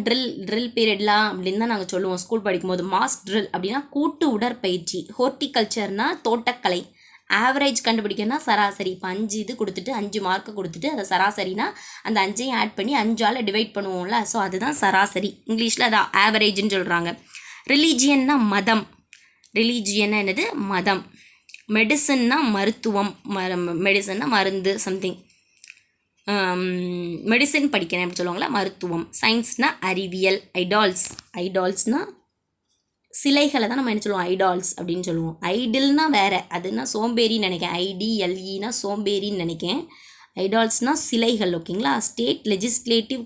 ட்ரில் பீரியட்லாம் அப்படின்னு தான் நாங்கள் சொல்லுவோம் ஸ்கூல் படிக்கும்போது. மாஸ் ட்ரில் அப்படின்னா கூட்டு உடற்பயிற்சி. ஹோர்டிகல்ச்சர்னால் தோட்டக்கலை. ஆவரேஜ் கண்டுபிடிக்கணும்னா சராசரி. இப்போ 5 இது கொடுத்துட்டு 5 மார்க்கு கொடுத்துட்டு அதை சராசரினா அந்த 5ஐயும் ஆட் பண்ணி 5ஆல் டிவைட் பண்ணுவோம்ல, ஸோ அதுதான் சராசரி. இங்கிலீஷில் அதை ஆவரேஜ்னு சொல்கிறாங்க. ரிலீஜியன்னா மதம். ரிலீஜியன்னா என்னது, மதம். மெடிசன்னா மருத்துவம், மெடிசன்னா மருந்து சம்திங். மெடிசின் படிக்கிறேன் அப்படி சொல்லுவாங்களா, மருத்துவம். சயின்ஸ்னால் அறிவியல். ஐடால்ஸ்னால் சிலைகளை தான் நம்ம என்ன சொல்லுவோம், ஐடால்ஸ் அப்படின்னு சொல்லுவோம். ஐடில்னா வேறு, அதுனா சோம்பேறின்னு நினைக்கிறேன். IDLEனா சோம்பேறின்னு நினைக்கிறேன். ஐடால்ஸ்னால் சிலைகள். ஓகேங்களா. ஸ்டேட் லெஜிஸ்லேட்டிவ்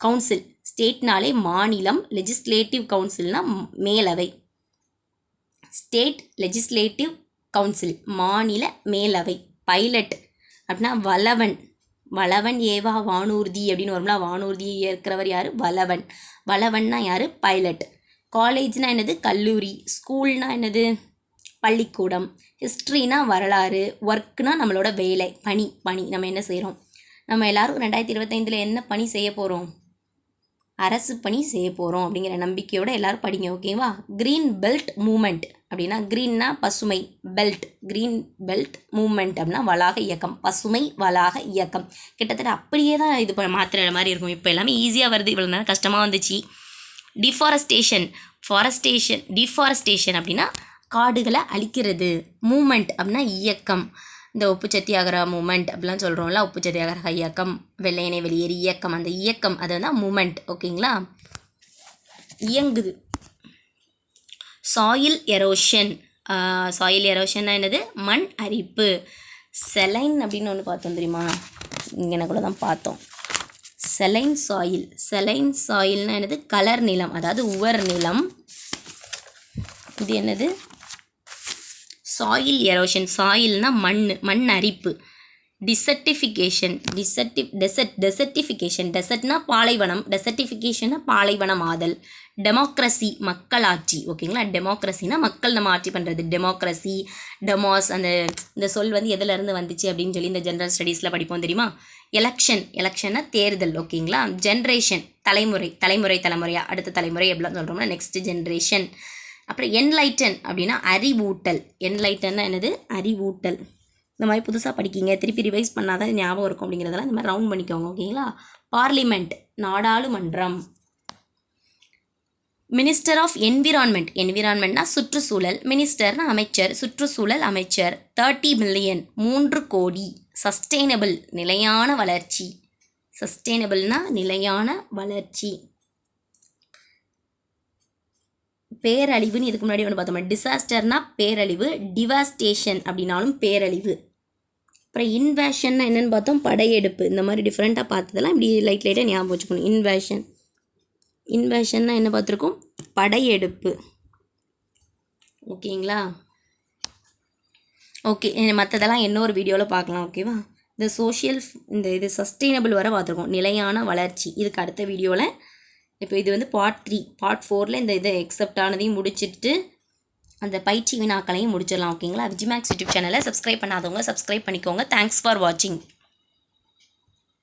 கவுன்சில், ஸ்டேட்னாலே மாநிலம், லெஜிஸ்லேட்டிவ் கவுன்சில்னால் மேலவை. ஸ்டேட் லெஜிஸ்லேட்டிவ் கவுன்சில் மாநில மேலவை. பைலட் அப்படின்னா வளவன் ஏவா வானூர்தி அப்படின்னு வரும்ல, வானூர்தியை ஏற்கிறவர் யார், வளவன்னா யார், பைலட். காலேஜ்னா என்னது, கல்லூரி. ஸ்கூல்னா என்னது, பள்ளிக்கூடம். ஹிஸ்ட்ரினா வரலாறு. ஒர்க்னா நம்மளோட வேலை, பணி. நம்ம என்ன செய்கிறோம், நம்ம எல்லோரும் 2025 என்ன பணி செய்ய போகிறோம், அரசு பணி செய்ய போகிறோம் அப்படிங்கிற நம்பிக்கையோடு எல்லோரும் படிங்க. ஓகேவா. க்ரீன் பெல்ட் மூமெண்ட் அப்படின்னா, க்ரீன்னா பசுமை, பெல்ட் க்ரீன் பெல்ட் மூமெண்ட் அப்படின்னா வளாக இயக்கம், பசுமை வளாக இயக்கம். கிட்டத்தட்ட அப்படியே தான் இது மாற்றுற மாதிரி இருக்கும். இப்போ எல்லாமே ஈஸியாக வருது, இவ்வளோ நேரம் கஷ்டமாக வந்துச்சு. டிஃபாரஸ்டேஷன் அப்படின்னா காடுகளை அழிக்கிறது. மூமெண்ட் அப்படின்னா இயக்கம். இந்த உப்பு சத்தியாகிரக மூமெண்ட் அப்படிலாம் சொல்கிறோம்ல, உப்பு சத்தியாகிரக இயக்கம், வெள்ளையனை வெளியேறி இயக்கம், அந்த இயக்கம் அது தான் மூமெண்ட். ஓகேங்களா. இயங்குது. சாயில் எரோஷன்னா என்னது, மண் அரிப்பு. செலைன் அப்படின்னு ஒன்று பார்த்தோம் தெரியுமா, இங்கே கூட தான் பார்த்தோம். செலைன் சாயில்னா என்னது, கலர் நிலம், அதாவது உவர் நிலம். இது என்னது, சாயில் எரோஷன், சாயில்னா மண் அரிப்பு. டிசர்டிஃபிகேஷன், டெசர்ட்னா பாலைவனம், டெசர்டிஃபிகேஷன்னா பாலைவனம் ஆதல். டெமோக்ரஸி, மக்களாட்சி. ஓகேங்களா, டெமோக்ரஸினா மக்கள் நம்ம ஆட்சி பண்ணுறது. டெமோக்ரஸி, டெமோஸ், இந்த சொல் வந்து எதுலேருந்து வந்துச்சு அப்படின்னு சொல்லி இந்த ஜென்ரல் ஸ்டடீஸில் படிப்போம் தெரியுமா. எலெக்ஷன்னா தேர்தல். ஓகேங்களா. ஜென்ரேஷன், தலைமுறையாக அடுத்த தலைமுறை எப்படிலாம் சொல்கிறோம்னா நெக்ஸ்ட் ஜென்ரேஷன். அப்புறம் என்லைட்டன் அப்படின்னா அறிவூட்டல். என்லைட்டன்னா என்னது, அறிவூட்டல். இந்த மாதிரி புதுசாக படிக்கிங்க, திருப்பி ரிவைஸ் பண்ணாதான் ஞாபகம் இருக்கும் அப்படிங்கிறதெல்லாம் இந்த மாதிரி ரவுண்ட் பண்ணிக்கோங்க. ஓகேங்களா. பார்லிமெண்ட், நாடாளுமன்றம். மினிஸ்டர் ஆஃப் என்விரான்மெண்ட்னா சுற்றுச்சூழல். மினிஸ்டர்னா அமைச்சர், சுற்றுச்சூழல் அமைச்சர். 30 மில்லியன் 3 கோடி. சஸ்டெயினபிள், நிலையான வளர்ச்சி. சஸ்டெயினபிள்னா நிலையான வளர்ச்சி. பேரழிவுன்னு இதுக்கு முன்னாடி ஒன்று பார்த்தோம். டிசாஸ்டர்னா பேரழிவு, டிவாஸ்டேஷன் அப்படின்னாலும் பேரழிவு. அப்புறம் இன்வேஷன்னா என்னென்னு பார்த்தோம், படையெடுப்பு. இந்த மாதிரி டிஃப்ரெண்ட்டாக பார்த்ததெல்லாம் இப்படி லைட்டாக ஞாபகம் வச்சுக்கணும். இன்வேஷன்னா என்ன பார்த்துருக்கோம், படையெடுப்பு. ஓகேங்களா. ஓகே, மற்றதெல்லாம் இன்னொரு வீடியோவில் பார்க்கலாம். ஓகேவா. இந்த சோஷியல், இது சஸ்டெயினபிள் வர பார்த்துருக்கோம், நிலையான வளர்ச்சி. இதுக்கு அடுத்த வீடியோவில் இப்போ இது வந்து பார்ட் 3. பார்ட் 4ல் இந்த இதை எக்ஸப்ட் ஆனதையும் முடிச்சுட்டு அந்த பயிற்சி வினாக்களையும் முடிச்சிடலாம். ஓகேங்களா. விஜிமேக்ஸ் யூடியூப் சேனலை சப்ஸ்கிரைப் பண்ணாதவங்க சப்ஸ்கிரைப் பண்ணிக்கோங்க. தேங்க்ஸ் ஃபார் வாட்சிங்.